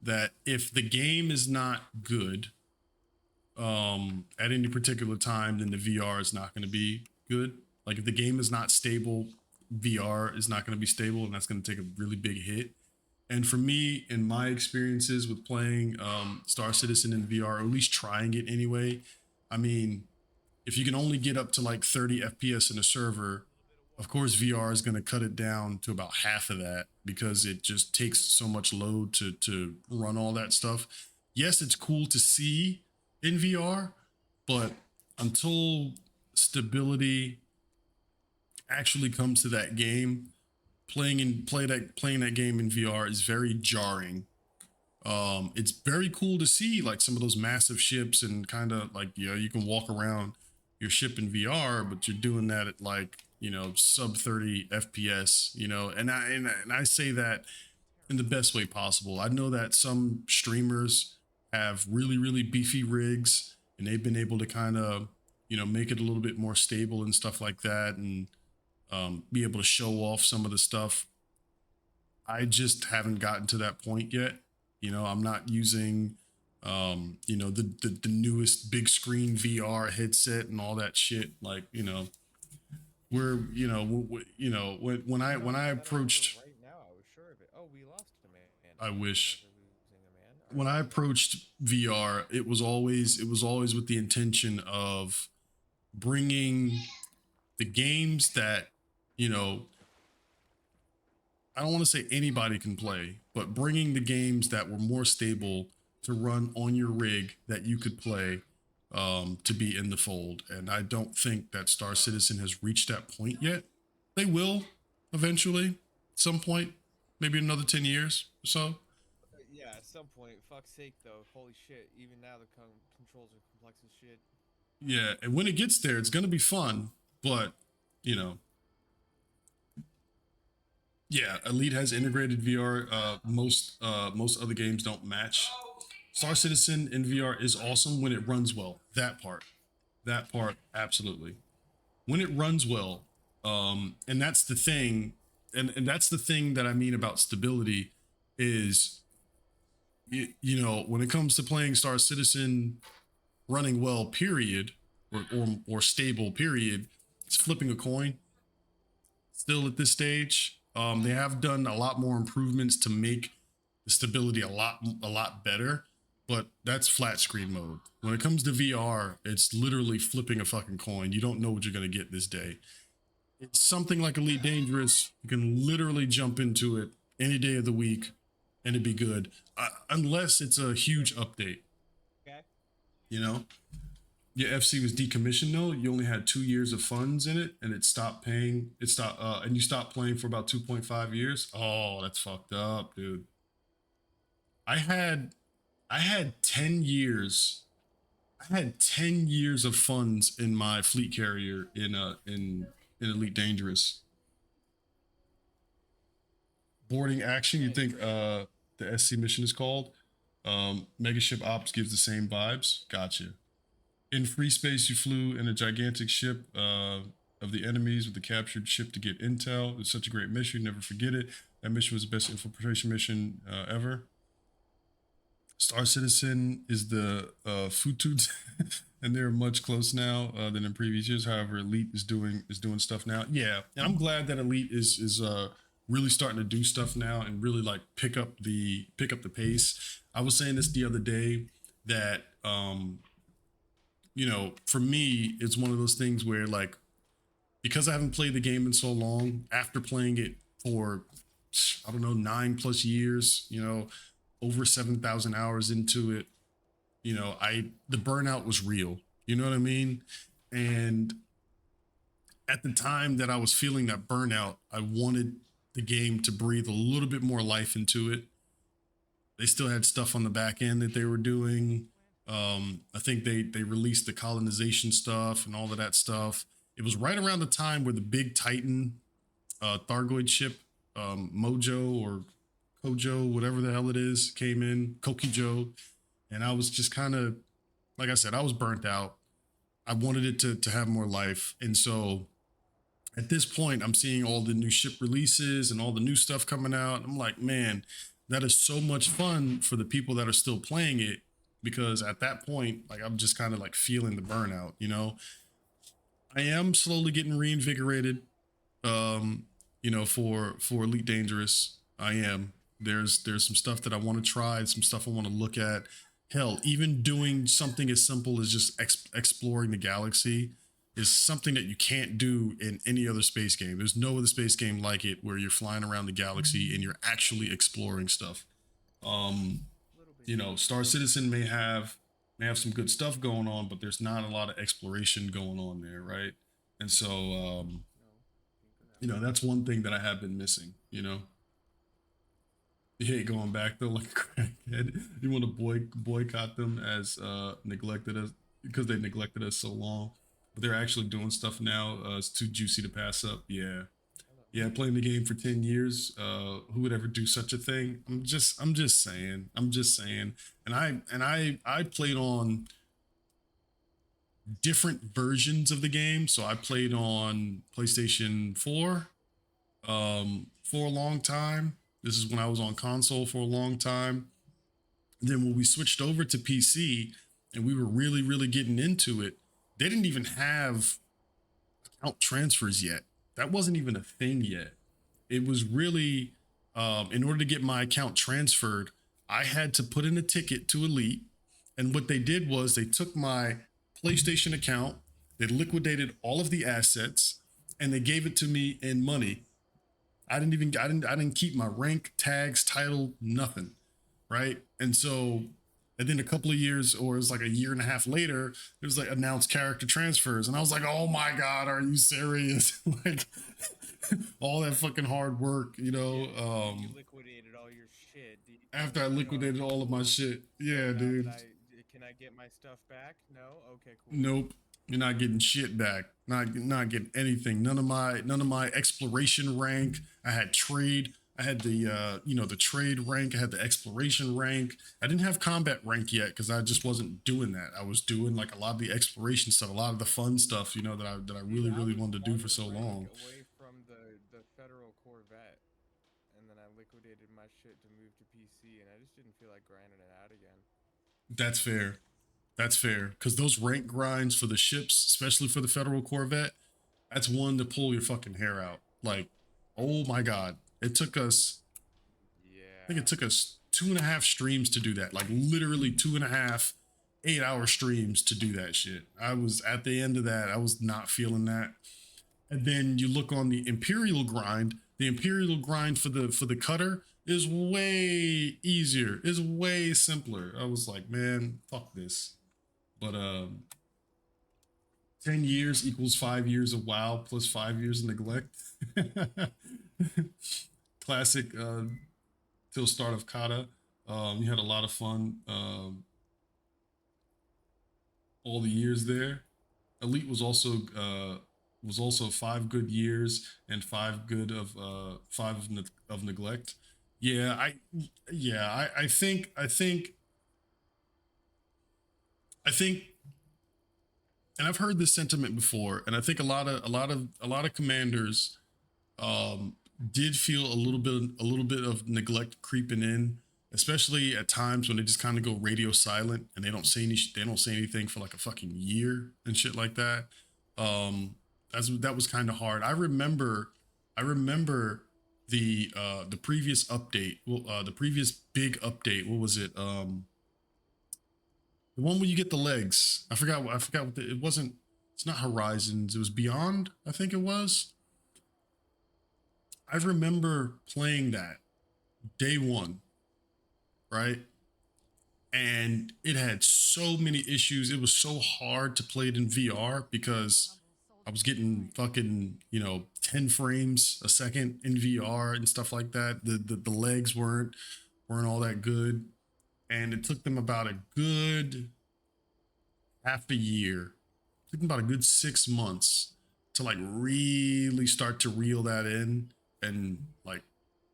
that if the game is not good at any particular time, then the VR is not going to be good. Like if the game is not stable, VR is not going to be stable, and that's going to take a really big hit. And for me, in my experiences with playing Star Citizen in VR, or at least trying it anyway, I mean, if you can only get up to like 30 FPS in a server, of course VR is going to cut it down to about half of that because it just takes so much load to run all that stuff. Yes, it's cool to see in VR, but until stability actually comes to that game, playing that game in VR is very jarring. It's very cool to see like some of those massive ships and kind of like you can walk around your ship in VR, but you're doing that at like sub 30 FPS. And I say that in the best way possible. I know that some streamers have really beefy rigs, and they've been able to kind of make it a little bit more stable and stuff like that, and be able to show off some of the stuff. I just haven't gotten to that point yet. I'm not using the newest big screen VR headset and all that shit. Like, we're when I approached, Right now, I was sure of it. Oh, we lost a man. I wish After losing a man. All when right. I approached VR, it was always with the intention of bringing the games that you know I don't want to say anybody can play, but bringing the games that were more stable to run on your rig that you could play, to be in the fold. And I don't think that Star Citizen has reached that point yet. They will eventually, at some point, maybe another 10 years or so. Yeah, at some point. Fuck's sake, though. Holy shit. Even now, the controls are complex as shit. Yeah. And when it gets there, it's going to be fun. But, you know, yeah, Elite has integrated VR. Most other games don't match. Star Citizen in VR is awesome when it runs well. That part, absolutely. When it runs well, and that's the thing, and that's the thing that I mean about stability is, when it comes to playing Star Citizen running well, period, or stable, period, it's flipping a coin. Still at this stage, they have done a lot more improvements to make the stability a lot better, but that's flat screen mode. When it comes to VR, it's literally flipping a fucking coin. You don't know what you're gonna get this day. It's something like Elite Dangerous. You can literally jump into it any day of the week and it'd be good, unless it's a huge update. Okay. You know, your FC was decommissioned though. You only had 2 years of funds in it, and it stopped paying. It stopped, and you stopped playing for about 2.5 years. Oh, that's fucked up, dude. I had I had 10 years. I had 10 years of funds in my fleet carrier in Elite Dangerous. Boarding action. You think the SC mission is called? Megaship Ops gives the same vibes. Gotcha. In free space, you flew in a gigantic ship of the enemies with the captured ship to get intel. It's such a great mission. Never forget it. That mission was the best infiltration mission ever. Star Citizen is the Futut, and they're much close now than in previous years. However, Elite is doing stuff now. Yeah, and I'm glad that Elite is really starting to do stuff now and really like pick up the pace. I was saying this the other day that for me, it's one of those things where like because I haven't played the game in so long, after playing it for I don't know 9+ years, over 7,000 hours into it, I the burnout was real. You know what I mean? And at the time that I was feeling that burnout, I wanted the game to breathe a little bit more life into it. They still had stuff on the back end that they were doing. I think they released the colonization stuff and all of that stuff. It was right around the time where the big Titan Thargoid ship, Mojo or Kojo, whatever the hell it is, came in, Kokijo, and I was just kind of, like I said, I was burnt out. I wanted it to have more life, and so at this point, I'm seeing all the new ship releases and all the new stuff coming out. I'm like, man, that is so much fun for the people that are still playing it, because at that point, like, I'm just kind of like feeling the burnout, you know. I am slowly getting reinvigorated, um, you know, for Elite Dangerous. I am. There's some stuff that I want to try, some stuff I want to look at. Hell, even doing something as simple as just exploring the galaxy is something that you can't do in any other space game. There's no other space game like it where you're flying around the galaxy and you're actually exploring stuff. Um, Little bit. you know, Star Citizen may have some good stuff going on, but there's not a lot of exploration going on there, right? And so, No. Think you know, that's one thing that I have been missing. You know, you hate going back though, like a crackhead. You want to boycott them as neglected us, because they neglected us so long, but they're actually doing stuff now. It's too juicy to pass up. Yeah, yeah, playing the game for 10 years, who would ever do such a thing? I'm just saying. I'm just saying. And I played on different versions of the game. So I played on PlayStation 4 for a long time. This is when I was on console for a long time. Then when we switched over to PC and we were really, really getting into it, they didn't even have account transfers yet. That wasn't even a thing yet. It was really, in order to get my account transferred, I had to put in a ticket to Elite. And what they did was they took my PlayStation account, they liquidated all of the assets, and they gave it to me in money. I didn't keep my rank, tags, title, nothing. Right. And so, and then a couple of years, or it was like a year and a half later, it was like announced character transfers. And I was like, oh my God, are you serious? Like, all that fucking hard work, you know. you liquidated all your shit. After I liquidated all of my shit. Yeah, Now dude. can I get my stuff back? No. Okay, cool. Nope. You're not getting shit back. Not getting anything. None of my exploration rank. I had trade. I had the the trade rank. I had the exploration rank. I didn't have combat rank yet because I just wasn't doing that. I was doing like a lot of the exploration stuff, a lot of the fun stuff, you know, that I really, really wanted to do for so long. Away from the federal Corvette, and then I liquidated my shit to move to PC, and I just didn't feel like grinding it out again. That's fair. That's fair. Because those rank grinds for the ships, especially for the Federal Corvette, that's one to pull your fucking hair out. Like, oh my God. It took us, I think Yeah. it took us 2.5 streams to do that. Like, literally 2.5 8-hour streams to do that shit. I was at the end of that. I was not feeling that. And then you look on the Imperial grind. The Imperial grind for the cutter is way easier. Is way simpler. I was like, man, fuck this. But 10 years equals 5 years of WoW plus 5 years of neglect. Classic till start of Kata. You had a lot of fun all the years there. Elite was also 5 good years and 5 of neglect. Yeah, I think and I've heard this sentiment before, and I think a lot of commanders did feel a little bit of neglect creeping in, especially at times when they just kind of go radio silent and they don't say anything for like a fucking year and shit like that. Um, that was kind of hard. I remember the previous update, well, the previous big update. What was it? The one where you get the legs. I forgot what it wasn't. It's not Horizons. It was Beyond. I think it was. I remember playing that day one, right? And it had so many issues. It was so hard to play it in VR because I was getting fucking 10 frames a second in VR and stuff like that. The legs weren't all that good, and it took them about a good half a year. It took them about a good 6 months to like really start to reel that in and like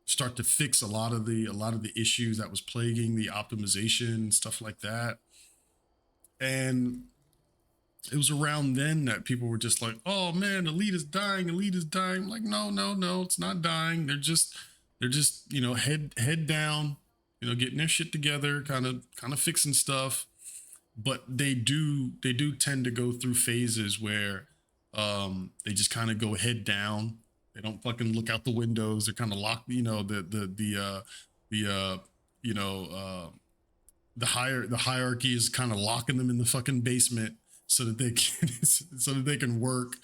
start to fix a lot of the issues that was plaguing the optimization and stuff like that. And it was around then that people were just like, "Oh man, Elite is dying. Elite is dying." I'm like, no, no, no, it's not dying. They're just head down. getting their shit together, kind of fixing stuff. But they do tend to go through phases where they just kind of go head down. They don't fucking look out the windows. They're kind of locked. The you know the hierarchy is kind of locking them in the fucking basement so that they can so that they can work.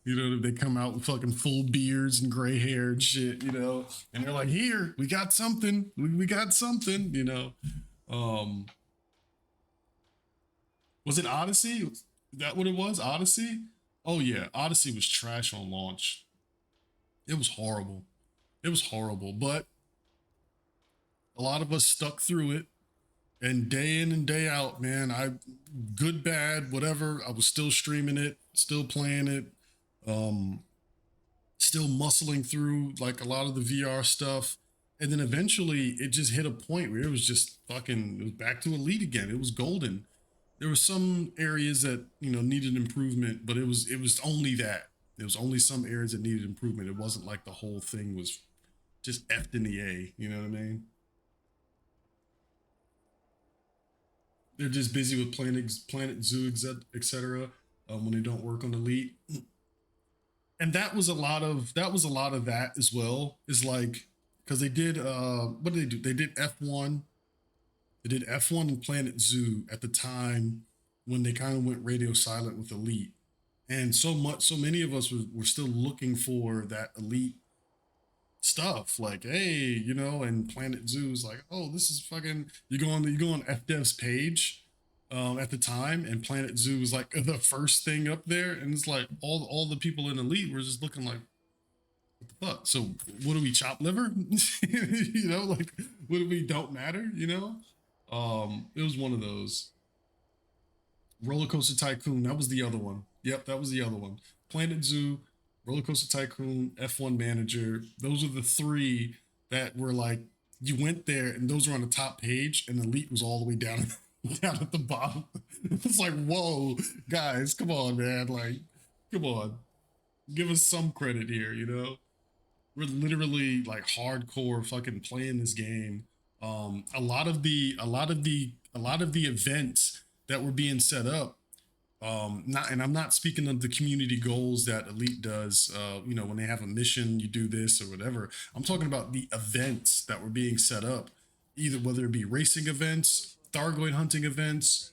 They come out with fucking full beards and gray hair and shit. And they're like, "Here, we got something. We got something." Um, was it Odyssey? Is that what it was? Odyssey? Oh yeah, Odyssey was trash on launch. It was horrible. It was horrible, but a lot of us stuck through it, and day in and day out, man, good, bad, whatever, I was still streaming it, still playing it, um, still muscling through like a lot of the VR stuff. And then eventually it just hit a point where it was just fucking, it was back to Elite again. It was golden. There were some areas that, needed improvement, but it was only that. There was only some areas that needed improvement. It wasn't like the whole thing was just effed in the A. You know what I mean? They're just busy with Planet Zoo, etc. When they don't work on Elite, and that was a lot of that as well. Is like because they did what did they do? They did F1. They did F1 and Planet Zoo at the time when they kind of went radio silent with Elite, and so many of us were still looking for that Elite stuff. Like, hey, and Planet Zoo is like, oh, this is fucking. You go on FDev's page at the time, and Planet Zoo was like the first thing up there, and it's like all the people in Elite were just looking like, what the fuck? So what do we chop liver? Like what do we don't matter? It was one of those. Roller Coaster Tycoon, that was the other one. Yep, that was the other one. Planet Zoo, Roller Coaster Tycoon, F1 Manager. Those are the three that were like, you went there and those were on the top page, and Elite was all the way down down at the bottom. It's like, whoa, guys, come on, man. Like, come on. Give us some credit here. We're literally like hardcore fucking playing this game. A lot of the events that were being set up, not and I'm not speaking of the community goals that Elite does. When they have a mission, you do this or whatever. I'm talking about the events that were being set up, either whether it be racing events, Thargoid hunting events,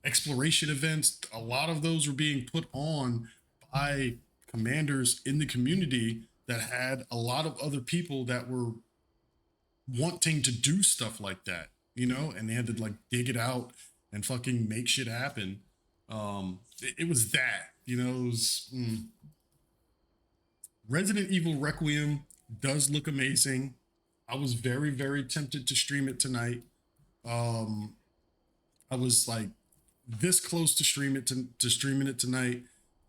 exploration events. A lot of those were being put on by commanders in the community that had a lot of other people that were wanting to do stuff like that, and they had to like dig it out and fucking make shit happen. It was that, it was Resident Evil Requiem does look amazing. I was very, very tempted to stream it tonight. Um, I was like this close to streaming it tonight,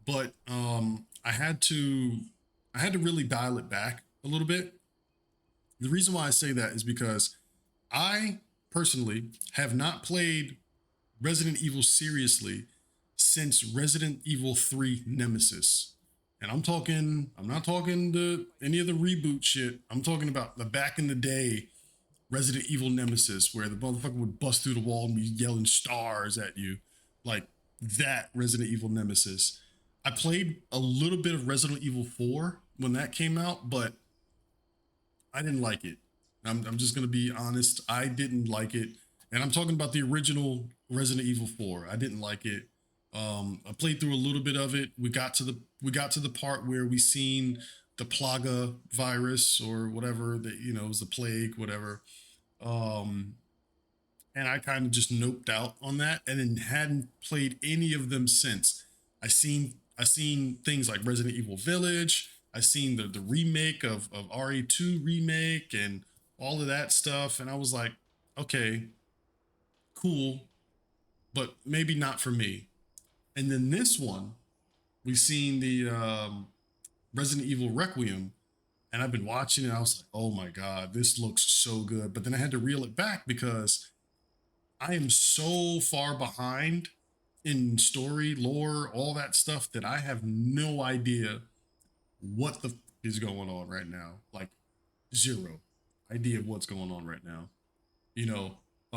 but I had to really dial it back a little bit. The reason why I say that is because I personally have not played Resident Evil seriously since Resident Evil 3 Nemesis. And I'm not talking to any of the reboot shit. I'm talking about the back in the day Resident Evil Nemesis, where the motherfucker would bust through the wall and be yelling stars at you. Like that Resident Evil Nemesis. I played a little bit of Resident Evil 4 when that came out, but I didn't like it. I'm just gonna be honest. I didn't like it, and I'm talking about the original Resident Evil 4. I didn't like it. I played through a little bit of it. We got to the part where we seen the Plaga virus or whatever that it was the plague, whatever. Um, and I kind of just noped out on that, and then hadn't played any of them since. I seen things like Resident Evil Village. I seen the remake of RE2 remake and all of that stuff, and I was like, okay, cool, but maybe not for me. And then this one, we've seen the Resident Evil Requiem, and I've been watching it. I was like, oh my god, this looks so good. But then I had to reel it back because I am so far behind in story, lore, all that stuff that I have no idea what the is going on right now. Like zero idea of what's going on right now. you know,